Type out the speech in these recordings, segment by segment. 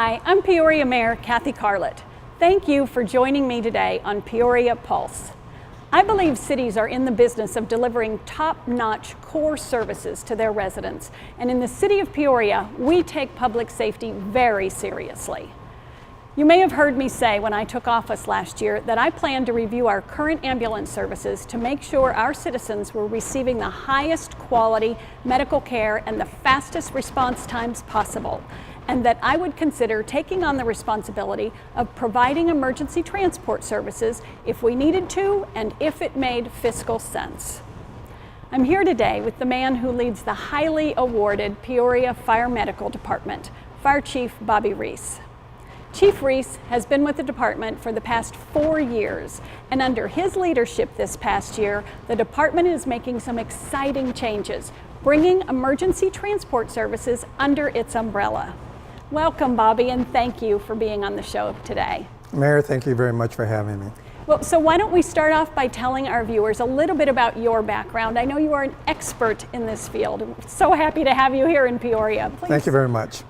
Hi, I'm Peoria Mayor Kathy Carlat. Thank you for joining me today on Peoria Pulse. I believe cities are in the business of delivering top-notch core services to their residents, and in the city of Peoria, we take public safety very seriously. You may have heard me say when I took office last year that I plan to review our current ambulance services to make sure our citizens were receiving the highest quality medical care and the fastest response times possible, and that I would consider taking on the responsibility of providing emergency transport services if we needed to and if it made fiscal sense. I'm here today with the man who leads the highly awarded Peoria Fire Medical Department, Fire Chief Bobby Reese. Chief Reese has been with the department for the past 4 years, and under his leadership this past year, the department is making some exciting changes, bringing emergency transport services under its umbrella. Welcome, Bobby, and thank you for being on the show today. Mayor, thank you very much for having me. Well, so why don't we start off by telling our viewers a little bit about your background. I know you are an expert in this field. I'm so happy to have you here in Peoria. Please. Thank you very much.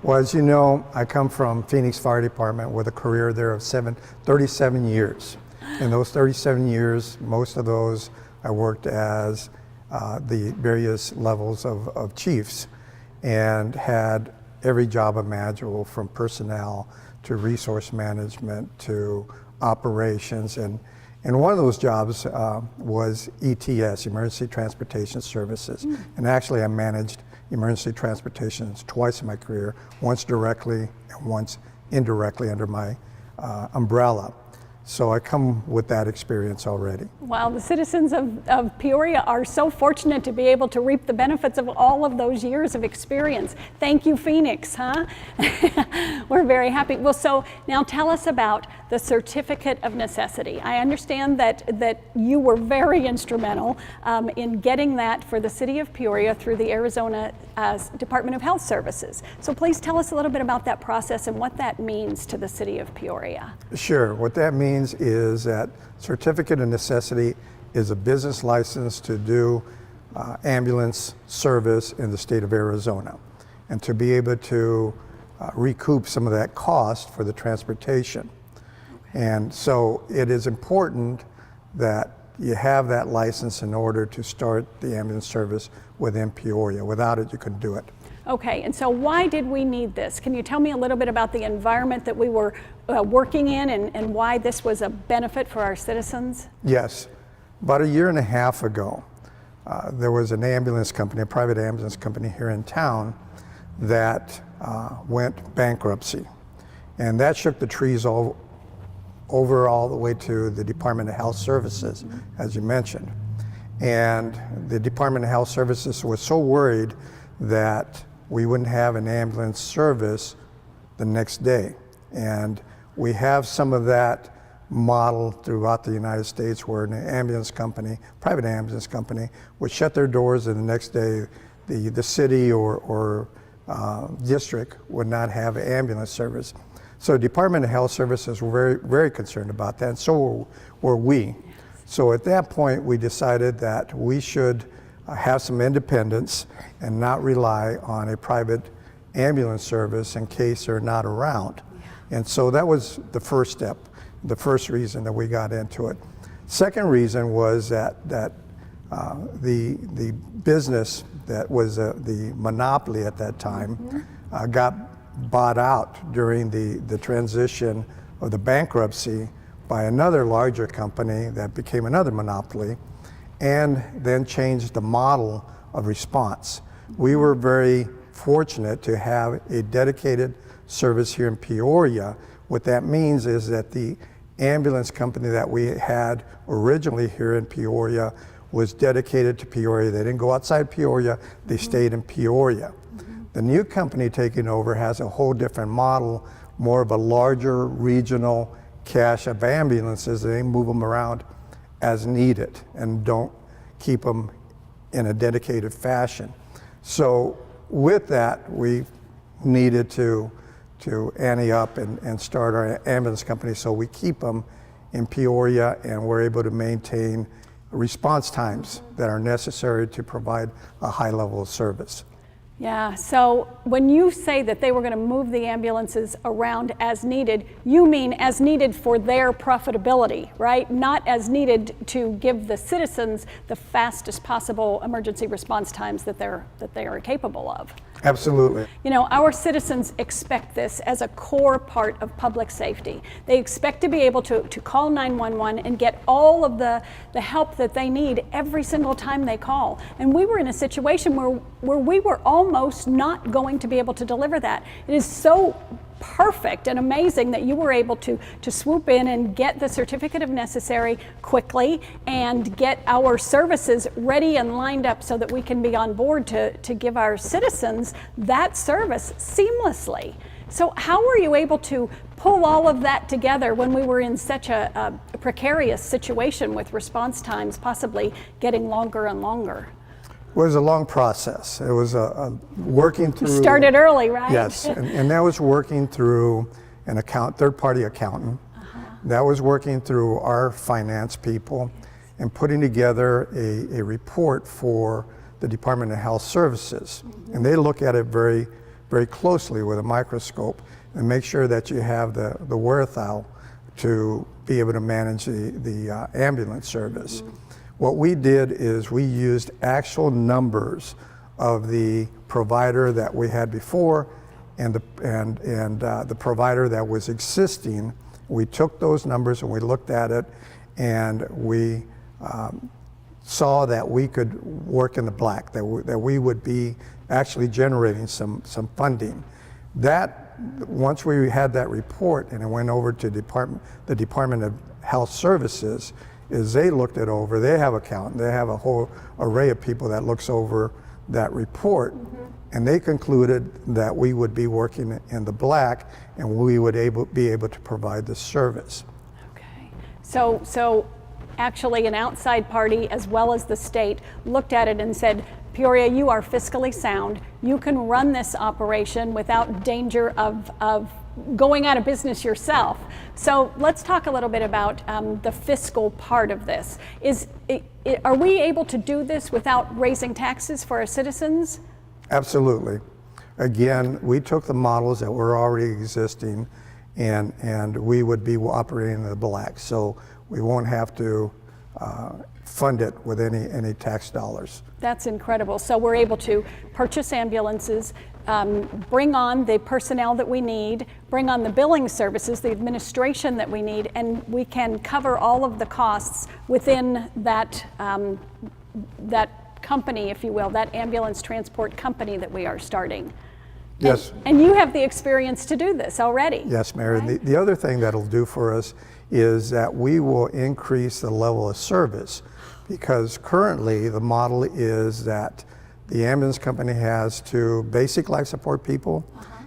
Well, as you know, I come from Phoenix Fire Department with a career there of 37 years. In those 37 years, most of those I worked as the various levels of chiefs and had every job imaginable, from personnel to resource management to operations. And one of those jobs was ETS, Emergency Transportation Services. And actually I managed emergency transportation twice in my career, once directly and once indirectly under my umbrella. So I come with that experience already. Well, the citizens of Peoria are so fortunate to be able to reap the benefits of all of those years of experience. Thank you, Phoenix, huh? We're very happy. Well, so now tell us about the Certificate of Necessity. I understand that you were very instrumental in getting that for the city of Peoria through the Arizona Department of Health Services. So please tell us a little bit about that process and what that means to the city of Peoria. Sure. What that means is that Certificate of Necessity is a business license to do ambulance service in the state of Arizona, and to be able to recoup some of that cost for the transportation. Okay. And so it is important that you have that license in order to start the ambulance service within Peoria. Without it, you couldn't do it. Okay, and so why did we need this? Can you tell me a little bit about the environment that we were working in and why this was a benefit for our citizens? Yes. About 1.5 years ago, there was an ambulance company, a private ambulance company here in town that went bankruptcy. And that shook the trees all the way to the Department of Health Services, as you mentioned. And the Department of Health Services was so worried that we wouldn't have an ambulance service the next day. And we have some of that model throughout the United States, where an ambulance company, private ambulance company, would shut their doors, and the next day the city or district would not have an ambulance service. So Department of Health Services were very, very concerned about that, and so were we. So at that point, we decided that we should have some independence and not rely on a private ambulance service in case they're not around. And so that was the first step, the first reason that we got into it. Second reason was that the business that was the monopoly at that time got bought out during the transition of the bankruptcy by another larger company that became another monopoly, and then changed the model of response. We were very fortunate to have a dedicated service here in Peoria. What that means is that the ambulance company that we had originally here in Peoria was dedicated to Peoria. They didn't go outside Peoria, they stayed in Peoria. The new company taking over has a whole different model, more of a larger regional cache of ambulances. They move them around as needed and don't keep them in a dedicated fashion. So with that, we needed to ante up and start our ambulance company, so we keep them in Peoria, and we're able to maintain response times that are necessary to provide a high level of service. Yeah, so when you say that they were going to move the ambulances around as needed, you mean as needed for their profitability, right? Not as needed to give the citizens the fastest possible emergency response times that they are capable of. Absolutely. You know, our citizens expect this as a core part of public safety. They expect to be able to call 911 and get all of the help that they need every single time they call. And we were in a situation where we were almost not going to be able to deliver that. It is so perfect and amazing that you were able to swoop in and get the certificate of necessary quickly and get our services ready and lined up so that we can be on board to give our citizens that service seamlessly. So how were you able to pull all of that together when we were in such a precarious situation with response times possibly getting longer and longer? It was a long process. It was working through. Started early, right? Yes, and that was working through an third-party accountant. That was working through our finance people and putting together a report for the Department of Health Services. And they look at it very, very closely with a microscope and make sure that you have the wherewithal to be able to manage the ambulance service. What we did is we used actual numbers of the provider that we had before and the provider that was existing. We took those numbers and we looked at it, and we saw that we could work in the black, that we would be actually generating some funding. That, once we had that report and it went over to the Department of Health Services, is they looked it over. They have accountant. They have a whole array of people that looks over that report, and they concluded that we would be working in the black and we would be able to provide the service. Okay, so actually an outside party as well as the state looked at it and said, Peoria, you are fiscally sound. You can run this operation without danger of going out of business yourself. So let's talk a little bit about the fiscal part of this. Are we able to do this without raising taxes for our citizens? Absolutely. Again, we took the models that were already existing and we would be operating in the black. So we won't have to fund it with any tax dollars. That's incredible. So we're able to purchase ambulances, bring on the personnel that we need, bring on the billing services, the administration that we need, and we can cover all of the costs within that company, if you will, that ambulance transport company that we are starting. Yes. And you have the experience to do this already. Yes, Mary. Right? The other thing that'll do for us is that we will increase the level of service, because currently the model is that the ambulance company has to basic life support people,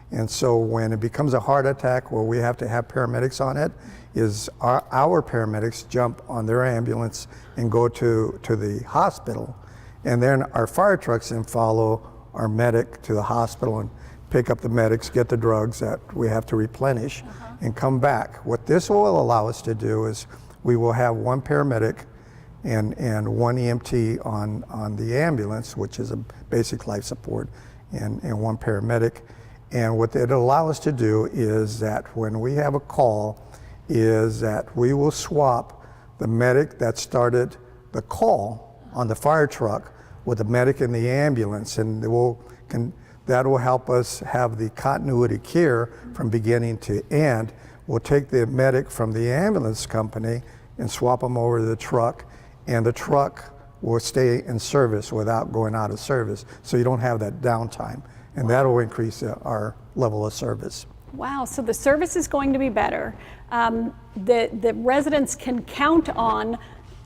and so when it becomes a heart attack where we have to have paramedics on it, is our paramedics jump on their ambulance and go to the hospital, and then our fire trucks then follow our medic to the hospital and pick up the medics, get the drugs that we have to replenish, and come back. What this will allow us to do is we will have one paramedic and one EMT on the ambulance, which is a basic life support, and one paramedic. And what it'll allow us to do is that when we have a call, is that we will swap the medic that started the call on the fire truck with the medic in the ambulance, and that will help us have the continuity care from beginning to end. We'll take the medic from the ambulance company and swap them over to the truck, and the truck will stay in service without going out of service. So you don't have that downtime, and that'll increase our level of service. Wow, so the service is going to be better. The residents can count on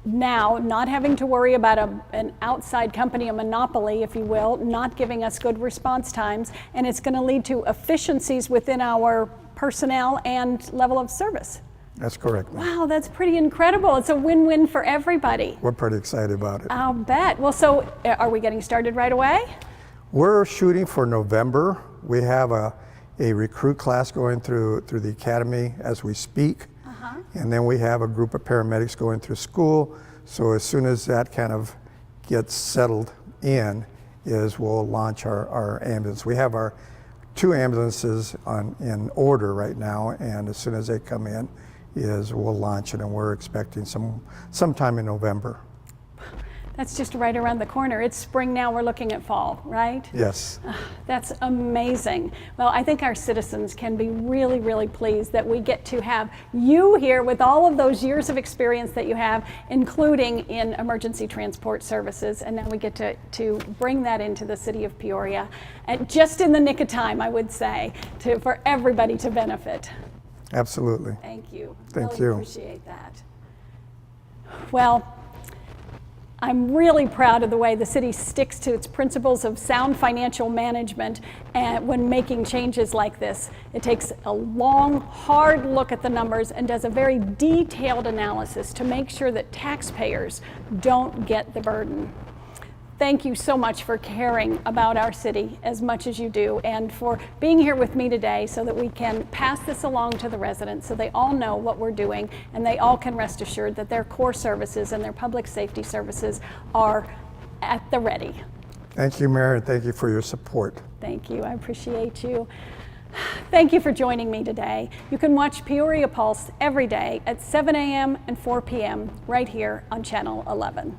now not having to worry about an outside company, a monopoly, if you will, not giving us good response times, and it's going to lead to efficiencies within our personnel and level of service. That's correct. Wow, that's pretty incredible. It's a win-win for everybody. We're pretty excited about it. I'll bet. Well, so are we getting started right away? We're shooting for November. We have a recruit class going through the academy as we speak. And then we have a group of paramedics going through school. So as soon as that kind of gets settled in, is we'll launch our ambulance. We have our 2 ambulances in order right now, and as soon as they come in, we'll launch it, and we're expecting sometime in November. That's just right around the corner. It's spring now, we're looking at fall, right? Yes. That's amazing. Well, I think our citizens can be really, really pleased that we get to have you here with all of those years of experience that you have, including in emergency transport services, and now we get to bring that into the city of Peoria, and just in the nick of time, I would say, for everybody to benefit. Absolutely. Thank you. Thank really you. Appreciate that. Well, I'm really proud of the way the city sticks to its principles of sound financial management and when making changes like this. It takes a long, hard look at the numbers and does a very detailed analysis to make sure that taxpayers don't get the burden. Thank you so much for caring about our city as much as you do, and for being here with me today so that we can pass this along to the residents so they all know what we're doing and they all can rest assured that their core services and their public safety services are at the ready. Thank you, Mayor, and thank you for your support. Thank you. I appreciate you. Thank you for joining me today. You can watch Peoria Pulse every day at 7 a.m. and 4 p.m. right here on Channel 11.